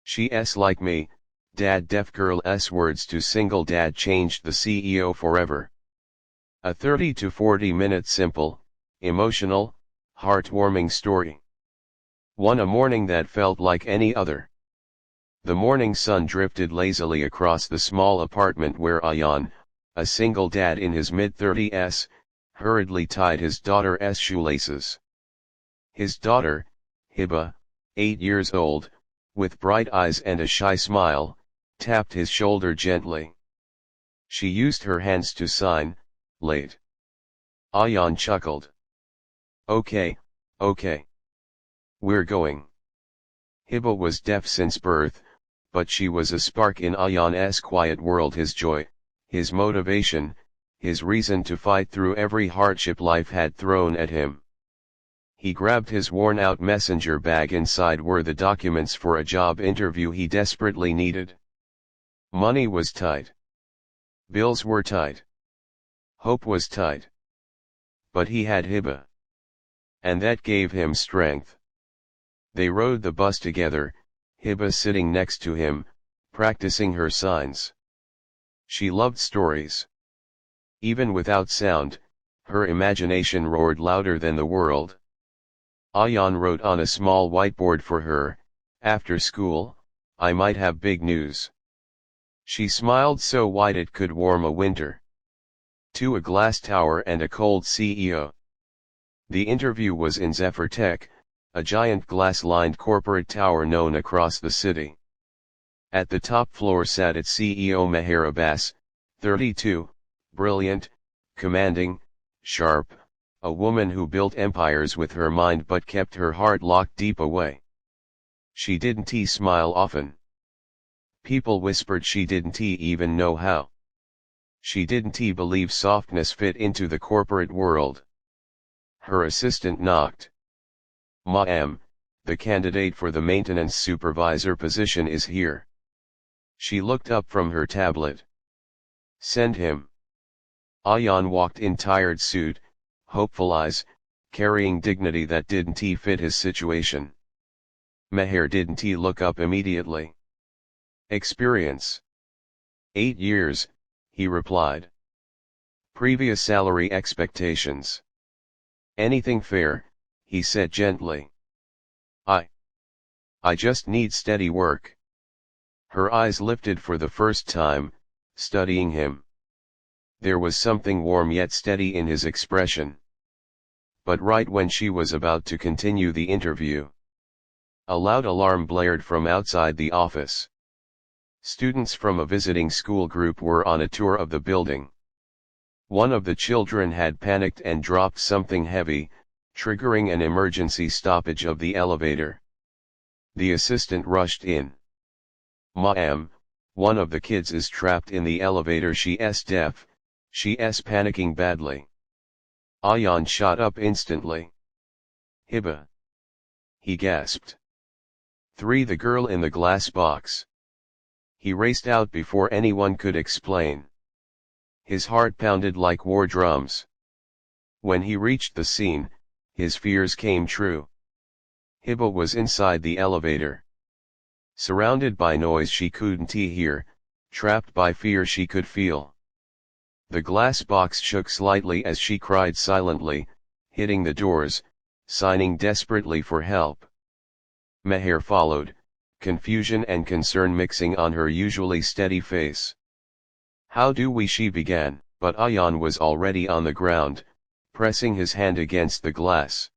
She's like me, dad. Deaf girl's words to single dad changed the CEO forever. A 30 to 40 minute simple, emotional, heartwarming story. One a morning that felt like any other. The morning sun drifted lazily across the small apartment where Ayan, a single dad in his mid-30s, hurriedly tied his daughter's shoelaces. His daughter, Hiba, 8 years old, with bright eyes and a shy smile, tapped his shoulder gently. She used her hands to sign, late. Ayan chuckled. Okay, okay. We're going. Hiba was deaf since birth, but she was a spark in Ayan's quiet world, his joy, his motivation, his reason to fight through every hardship life had thrown at him. He grabbed his worn-out messenger bag. Inside were the documents for a job interview he desperately needed. Money was tight. Bills were tight. Hope was tight. But he had Hiba. And that gave him strength. They rode the bus together, Hiba sitting next to him, practicing her signs. She loved stories. Even without sound, her imagination roared louder than the world. Ayan wrote on a small whiteboard for her, "After school, I might have big news." She smiled so wide it could warm a winter. To a glass tower and a cold CEO. The interview was in Zephyr Tech, a giant glass-lined corporate tower known across the city. At the top floor sat its CEO Meher Abbas, 32, brilliant, commanding, sharp, a woman who built empires with her mind but kept her heart locked deep away. She didn't smile often. People whispered she didn't even know how. She didn't believe softness fit into the corporate world. Her assistant knocked. "Ma'am, the candidate for the maintenance supervisor position is here." She looked up from her tablet. "Send him." Ayan walked in tired suit, hopeful eyes, carrying dignity that didn't fit his situation. Meher didn't look up immediately. "Experience?" 8 years, he replied. "Previous salary expectations?" "Anything fair," he said gently. I just need steady work." Her eyes lifted for the first time, studying him. There was something warm yet steady in his expression. But right when she was about to continue the interview, a loud alarm blared from outside the office. Students from a visiting school group were on a tour of the building. One of the children had panicked and dropped something heavy, triggering an emergency stoppage of the elevator. The assistant rushed in. "Ma'am, one of the kids is trapped in the elevator. She's deaf, she's panicking badly." Ayan shot up instantly. "Hiba!" he gasped. "3, the girl in the glass box." He raced out before anyone could explain. His heart pounded like war drums. When he reached the scene, his fears came true. Hiba was inside the elevator. Surrounded by noise she couldn't hear, trapped by fear she could feel. The glass box shook slightly as she cried silently, hitting the doors, signing desperately for help. Meher followed, confusion and concern mixing on her usually steady face. "How do we?" she began, but Ayan was already on the ground, pressing his hand against the glass.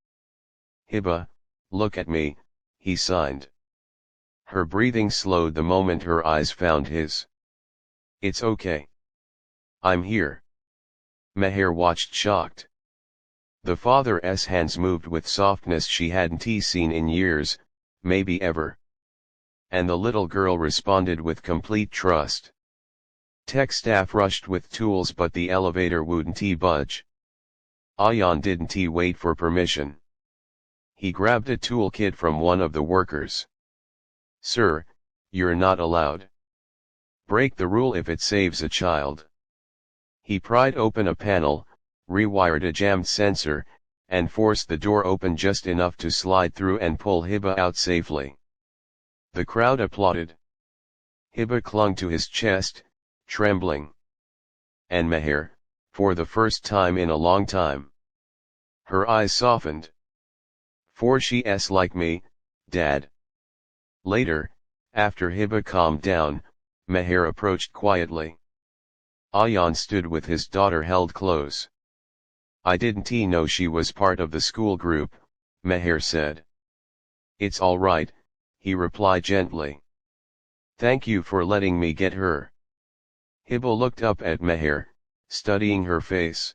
"Hiba, look at me," he signed. Her breathing slowed the moment her eyes found his. "It's okay. I'm here." Meher watched shocked. The father's hands moved with softness she hadn't seen in years, maybe ever. And the little girl responded with complete trust. Tech staff rushed with tools but the elevator wouldn't budge. Ayan didn't wait for permission. He grabbed a toolkit from one of the workers. "Sir, you're not allowed. Break the rule if it saves a child." He pried open a panel, rewired a jammed sensor, and forced the door open just enough to slide through and pull Hiba out safely. The crowd applauded. Hiba clung to his chest, trembling. And Meher, for the first time in a long time. Her eyes softened. For she's like me, Dad. Later, after Hiba calmed down, Meher approached quietly. Ayan stood with his daughter held close. I didn't know she was part of the school group, Meher said. It's all right, he replied gently. Thank you for letting me get her. Hiba looked up at Meher, studying her face.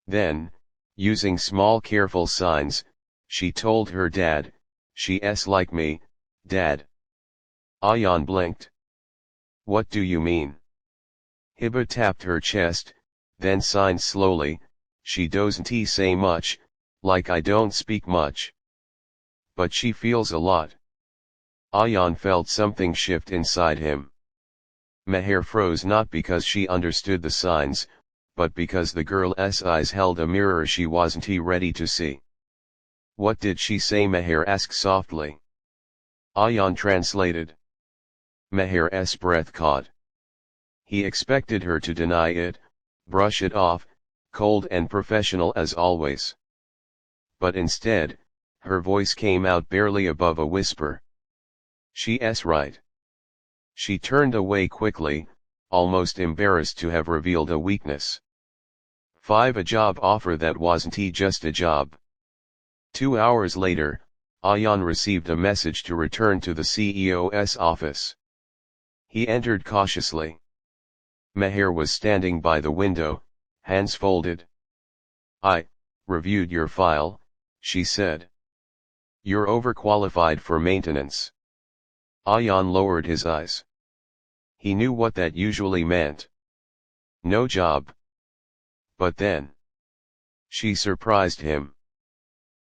Then, using small careful signs, she told her dad, she's like me, Dad. Ayan blinked. What do you mean? Hiba tapped her chest, then signed slowly, she doesn't say much, like I don't speak much. But she feels a lot. Ayan felt something shift inside him. Meher froze not because she understood the signs, but because the girl's eyes held a mirror she wasn't ready to see. What did she say? Meher asked softly. Ayan translated. Meher's breath caught. He expected her to deny it, brush it off, cold and professional as always. But instead, her voice came out barely above a whisper. She's right. She turned away quickly, almost embarrassed to have revealed a weakness. 5. A job offer that wasn't just a job. 2 hours later, Ayan received a message to return to the CEO's office. He entered cautiously. Meher was standing by the window, hands folded. I reviewed your file, she said. You're overqualified for maintenance. Ayan lowered his eyes. He knew what that usually meant. No job. But then, she surprised him.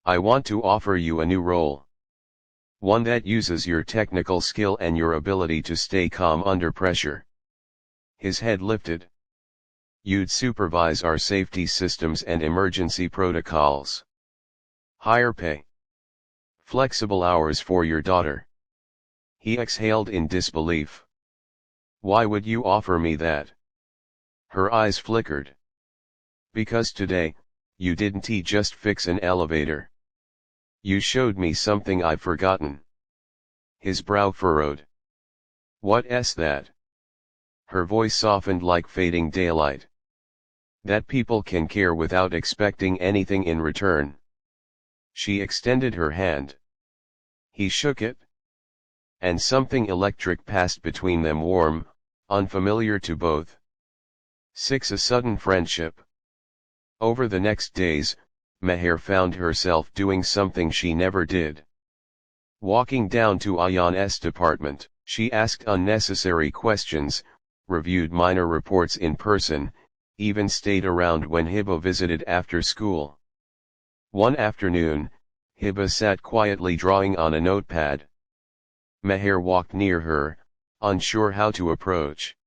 I want to offer you a new role. One that uses your technical skill and your ability to stay calm under pressure. His head lifted. You'd supervise our safety systems and emergency protocols. Higher pay. Flexible hours for your daughter. He exhaled in disbelief. Why would you offer me that? Her eyes flickered. Because today, you didn't just fix an elevator. You showed me something I've forgotten. His brow furrowed. What's that? Her voice softened like fading daylight. That people can care without expecting anything in return. She extended her hand. He shook it. And something electric passed between them, warm, unfamiliar to both. 6. A sudden friendship. Over the next days, Meher found herself doing something she never did. Walking down to Ayan's department, she asked unnecessary questions, reviewed minor reports in person, even stayed around when Hiba visited after school. One afternoon, Hiba sat quietly drawing on a notepad. Meher walked near her, unsure how to approach.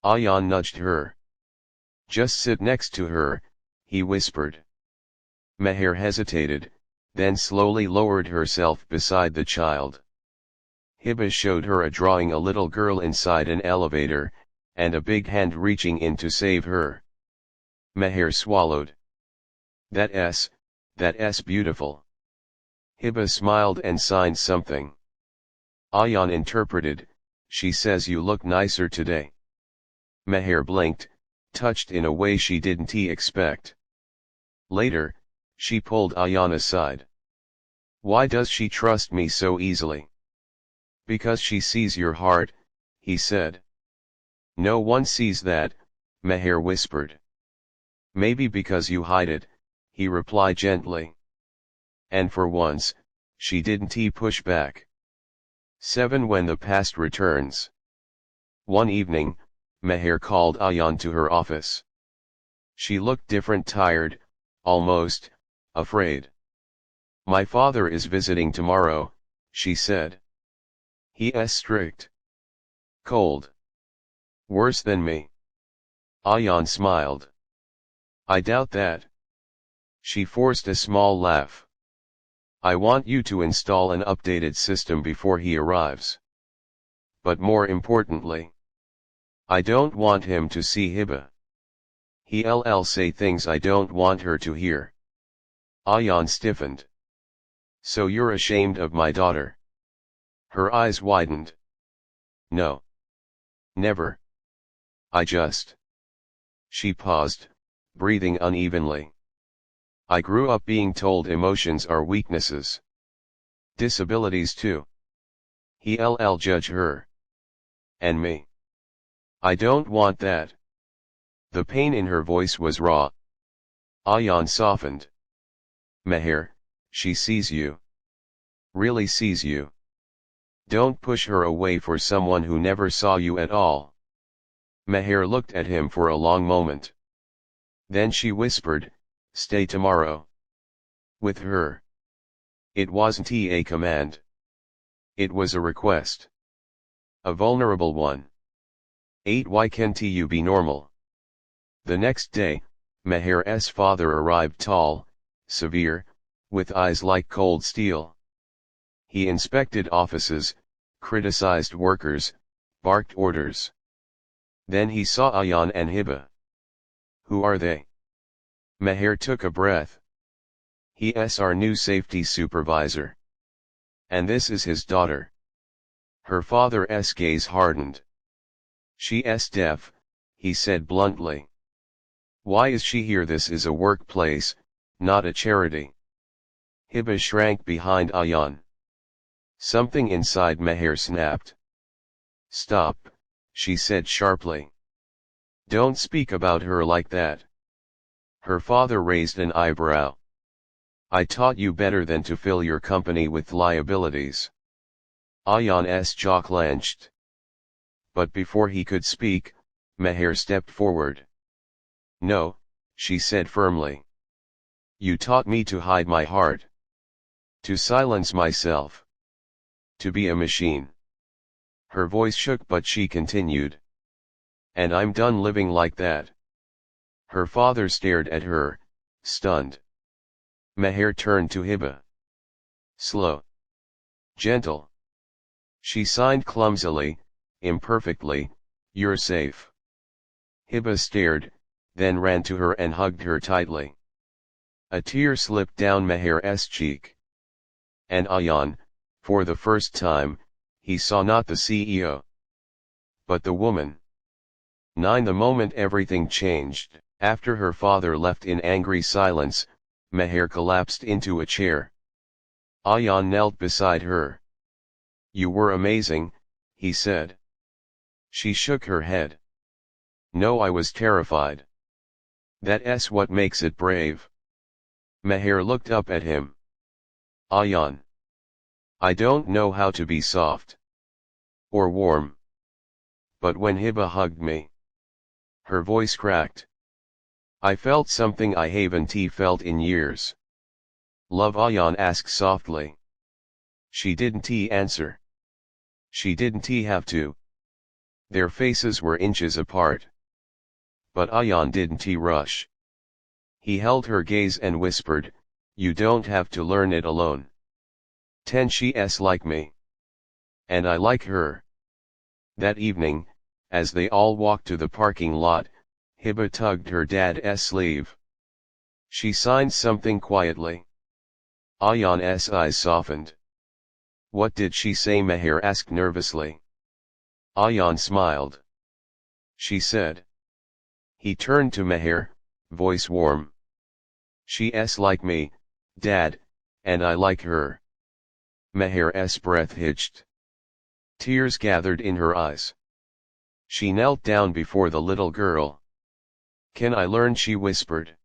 Ayan nudged her. Just sit next to her, he whispered. Meher hesitated, then slowly lowered herself beside the child. Hiba showed her a drawing, a little girl inside an elevator, and a big hand reaching in to save her. Meher swallowed. That's beautiful. Hiba smiled and signed something. Ayan interpreted, she says you look nicer today. Meher blinked, touched in a way she didn't expect. Later, she pulled Ayan aside. Why does she trust me so easily? Because she sees your heart, he said. No one sees that, Meher whispered. Maybe because you hide it, he replied gently. And for once, she didn't push back. 7. When the past returns. One evening, Meher called Ayan to her office. She looked different, tired, almost afraid. My father is visiting tomorrow, she said. He's strict. Cold. Worse than me. Ayan smiled. I doubt that. She forced a small laugh. I want you to install an updated system before he arrives. But more importantly, I don't want him to see Hiba. He'll say things I don't want her to hear. Ayan stiffened. So you're ashamed of my daughter? Her eyes widened. No. Never. I just. She paused, breathing unevenly. I grew up being told emotions are weaknesses. Disabilities too. He'll judge her. And me. I don't want that. The pain in her voice was raw. Ayan softened. Meher, she sees you. Really sees you. Don't push her away for someone who never saw you at all. Meher looked at him for a long moment. Then she whispered, stay tomorrow. With her. It wasn't a command. It was a request. A vulnerable one. 8 Why can't you be normal? The next day, Meher's father arrived tall, severe, with eyes like cold steel. He inspected offices, criticized workers, barked orders. Then he saw Ayan and Hiba. Who are they? Meher took a breath. He's our new safety supervisor. And this is his daughter. Her father's gaze hardened. She's deaf, he said bluntly. Why is she here? This is a workplace, not a charity. Hiba shrank behind Ayan. Something inside Meher snapped. Stop, she said sharply. Don't speak about her like that. Her father raised an eyebrow. I taught you better than to fill your company with liabilities. Ayan's jaw clenched. But before he could speak, Meher stepped forward. No, she said firmly. You taught me to hide my heart. To silence myself. To be a machine. Her voice shook but she continued. And I'm done living like that. Her father stared at her, stunned. Meher turned to Hiba. Slow. Gentle. She signed clumsily, imperfectly, you're safe. Hiba stared, then ran to her and hugged her tightly. A tear slipped down Meher's cheek. And Ayan, for the first time, he saw not the CEO. But the woman. 9 The moment everything changed, after her father left in angry silence, Meher collapsed into a chair. Ayan knelt beside her. You were amazing, he said. She shook her head. No, I was terrified. That's what makes it brave. Meher looked up at him. Ayan. I don't know how to be soft. Or warm. But when Hiba hugged me. Her voice cracked. I felt something I haven't felt in years. Love, Ayan asked softly. She didn't answer. She didn't have to. Their faces were inches apart. But Ayan didn't rush. He held her gaze and whispered, you don't have to learn it alone. 10 She's like me. And I like her. That evening, as they all walked to the parking lot, Hiba tugged her dad's sleeve. She signed something quietly. Ayan's eyes softened. What did she say? Meher asked nervously. Ayan smiled. She said. He turned to Meher, voice warm. She's like me, Dad, and I like her. Meher's breath hitched. Tears gathered in her eyes. She knelt down before the little girl. Can I learn? She whispered.